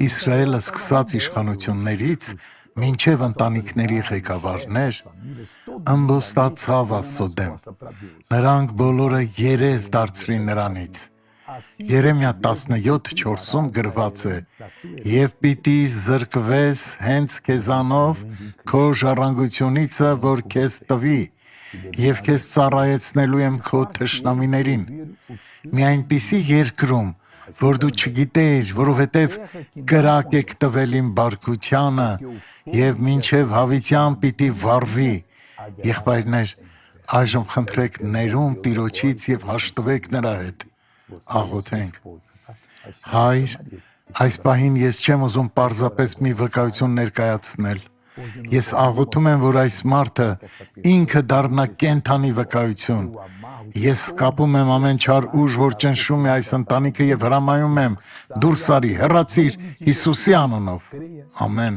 Իսրայելը սկսած իշխանություններից մինչև ընտանիքների ղեկավարներ ըմբոստացավ Աստծո դեմ։ Նրանք բոլորը երես դարձրին նրանից։ Երեմիա 17:4-ում գրված է. «Եվ պիտի զրկվես հենց քեզանով քո ժառանգությունիցը, որ քեզ տվի, և քեզ ծառայեցնելու եմ քո թշնամիներին։ Մի այնպիսի երկրում, որ դու չգիտեիր, որովհետև կրակ եք տվել իմ բարկությանը, և մինչև հավիտյան պիտի վառվի»։ Եղբայրներ, այժմ խնդրեք ներում Տիրոջից և հաշտվեք նրա հետ։ Աղոթենք։ Հայր, այս պահին ես չեմ ուզում պարզապես մի վկայություն ներկայացնել։ Ես աղոթում եմ, որ այս մարդը ինքը դառնա կենդանի վկայություն։ Ես կապում եմ ամեն չար ուժ, որ ճնշում է այս ընտանիքը, և հրամայում եմ դուրս արի, հեռացիր Հիսուսի անունով։ Ամեն։